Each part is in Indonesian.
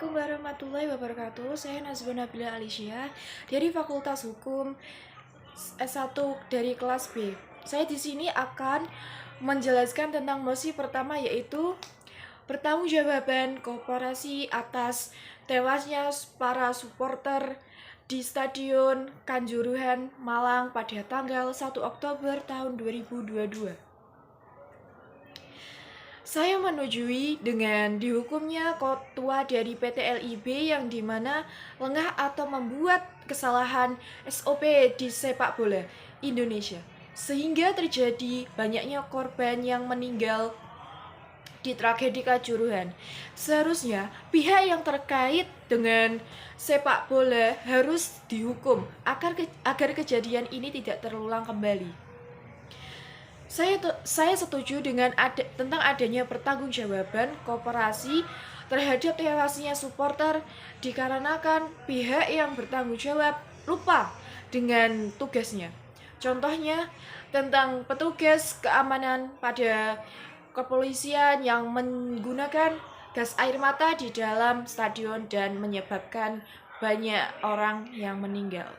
Assalamualaikum warahmatullahi wabarakatuh. Saya Nazwa Nabila Alicia dari Fakultas Hukum S1 dari kelas B. Saya di sini akan menjelaskan tentang mosi pertama, yaitu pertanggungjawaban korporasi atas tewasnya para supporter di Stadion Kanjuruhan, Malang pada tanggal 1 Oktober tahun 2022. Saya menyetujui dengan dihukumnya ketua dari PT LIB yang dimana lengah atau membuat kesalahan SOP di sepak bola Indonesia, sehingga terjadi banyaknya korban yang meninggal di tragedi Kanjuruhan. Seharusnya pihak yang terkait dengan sepak bola harus dihukum agar kejadian ini tidak terulang kembali. Saya setuju dengan tentang adanya pertanggungjawaban koperasi terhadap tewasnya supporter dikarenakan pihak yang bertanggung jawab lupa dengan tugasnya. Contohnya tentang petugas keamanan pada kepolisian yang menggunakan gas air mata di dalam stadion dan menyebabkan banyak orang yang meninggal.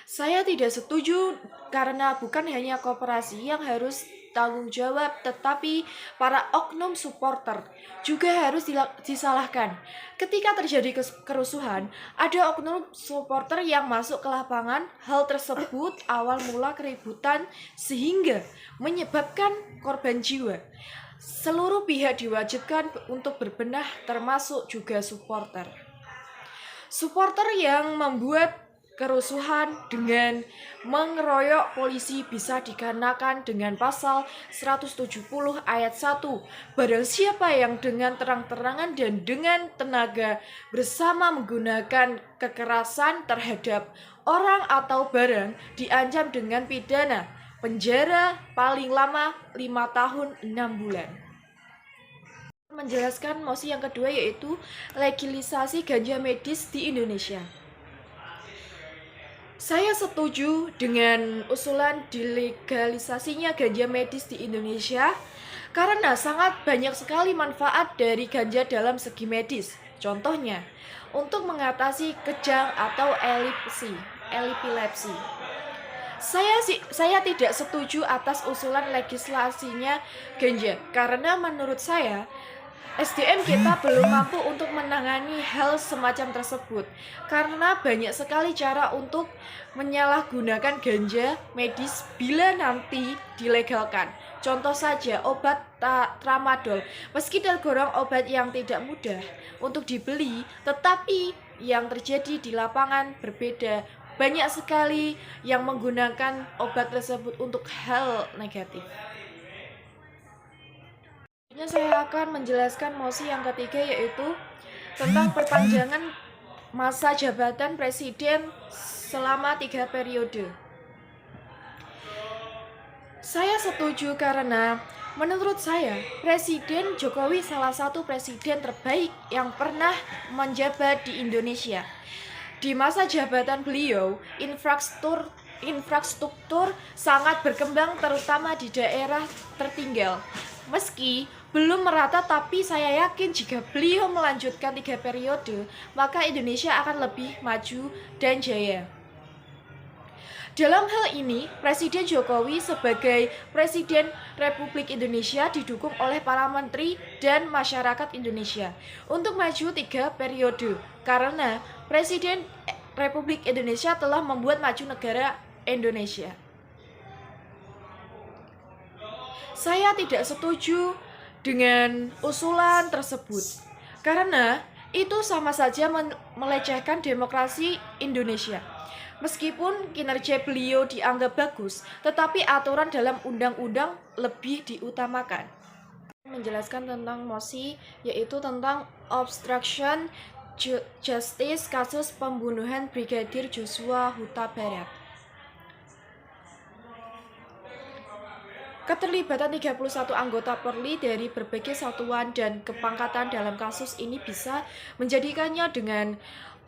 Saya tidak setuju karena bukan hanya koperasi yang harus tanggung jawab, tetapi para oknum supporter juga harus disalahkan. Ketika terjadi kerusuhan, ada oknum supporter yang masuk ke lapangan. Hal tersebut awal mula keributan sehingga menyebabkan korban jiwa. Seluruh pihak diwajibkan untuk berbenah, termasuk juga supporter. Supporter yang membuat kerusuhan dengan mengeroyok polisi bisa dikenakan dengan pasal 170 ayat 1. Barang siapa yang dengan terang-terangan dan dengan tenaga bersama menggunakan kekerasan terhadap orang atau barang diancam dengan pidana penjara paling lama 5 tahun 6 bulan. Menjelaskan mosi yang kedua, yaitu legalisasi ganja medis di Indonesia. Saya setuju dengan usulan dilegalisasinya ganja medis di Indonesia karena sangat banyak sekali manfaat dari ganja dalam segi medis. Contohnya, untuk mengatasi kejang atau epilepsi. Saya tidak setuju atas usulan legislasinya ganja karena menurut saya SDM kita belum mampu untuk menangani hal semacam tersebut karena banyak sekali cara untuk menyalahgunakan ganja medis bila nanti dilegalkan. Contoh saja obat tramadol, meski tergolong obat yang tidak mudah untuk dibeli, tetapi yang terjadi di lapangan berbeda. Banyak sekali yang menggunakan obat tersebut untuk hal negatif. Saya akan menjelaskan mosi yang ketiga, yaitu tentang perpanjangan masa jabatan presiden selama 3 periode. Saya setuju karena menurut saya Presiden Jokowi salah satu presiden terbaik yang pernah menjabat di Indonesia. Di masa jabatan beliau, infrastruktur sangat berkembang terutama di daerah tertinggal. Meski belum merata, tapi saya yakin jika beliau melanjutkan 3 periode, maka Indonesia akan lebih maju dan jaya. Dalam hal ini, Presiden Jokowi sebagai Presiden Republik Indonesia didukung oleh para menteri dan masyarakat Indonesia untuk maju 3 periode karena Presiden Republik Indonesia telah membuat maju negara Indonesia. Saya tidak setuju dengan usulan tersebut karena itu sama saja melecehkan demokrasi Indonesia. Meskipun kinerja beliau dianggap bagus, tetapi aturan dalam undang-undang lebih diutamakan. Menjelaskan tentang mosi, yaitu tentang obstruction justice kasus pembunuhan Brigadir Joshua Huta Barat. Keterlibatan 31 anggota Polri dari berbagai satuan dan kepangkatan dalam kasus ini bisa menjadikannya dengan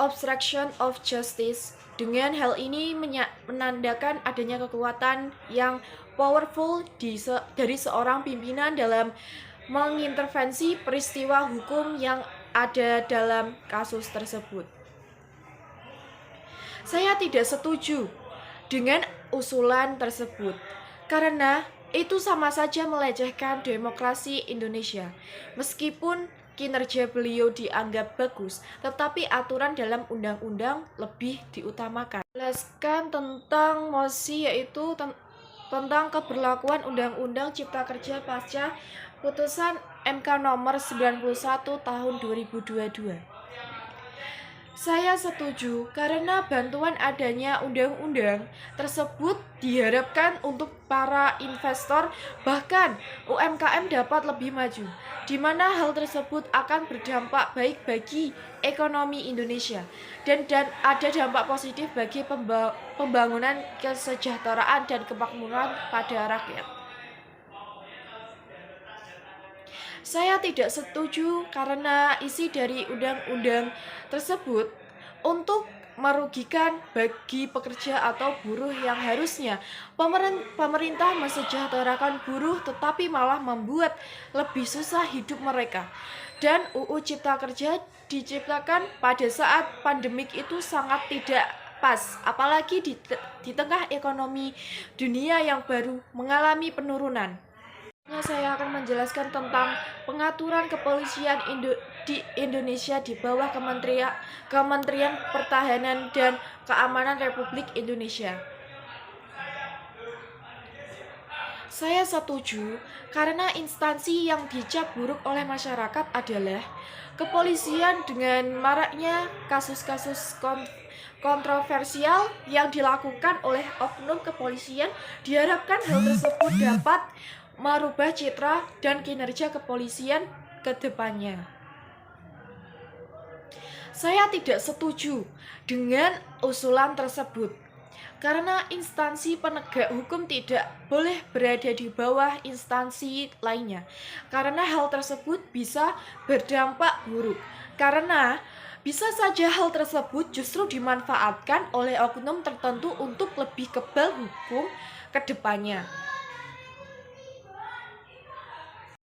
obstruction of justice. Dengan hal ini menandakan adanya kekuatan yang powerful dari seorang pimpinan dalam mengintervensi peristiwa hukum yang ada dalam kasus tersebut. Saya tidak setuju dengan usulan tersebut karena itu sama saja melecehkan demokrasi Indonesia. Meskipun kinerja beliau dianggap bagus, tetapi aturan dalam undang-undang lebih diutamakan. Jelaskan tentang mosi, yaitu tentang keberlakuan Undang-Undang Cipta Kerja pasca putusan MK nomor 91 tahun 2022. Saya setuju karena bantuan adanya undang-undang tersebut diharapkan untuk para investor bahkan UMKM dapat lebih maju, di mana hal tersebut akan berdampak baik bagi ekonomi Indonesia dan ada dampak positif bagi pembangunan kesejahteraan dan kemakmuran pada rakyat. Saya tidak setuju karena isi dari undang-undang tersebut untuk merugikan bagi pekerja atau buruh yang harusnya pemerintah mensejahterakan buruh tetapi malah membuat lebih susah hidup mereka. Dan UU Cipta Kerja diciptakan pada saat pandemik itu sangat tidak pas, apalagi di tengah ekonomi dunia yang baru mengalami penurunan. Saya akan menjelaskan tentang pengaturan kepolisian di Indonesia di bawah Kementerian Pertahanan dan Keamanan Republik Indonesia. Saya setuju karena instansi yang dicap buruk oleh masyarakat adalah kepolisian. Dengan maraknya kasus-kasus kontroversial yang dilakukan oleh oknum kepolisian, diharapkan hal tersebut dapat merubah citra dan kinerja kepolisian ke depannya. Saya tidak setuju dengan usulan tersebut karena instansi penegak hukum tidak boleh berada di bawah instansi lainnya, karena hal tersebut bisa berdampak buruk, karena bisa saja hal tersebut justru dimanfaatkan oleh oknum tertentu untuk lebih kebal hukum ke depannya.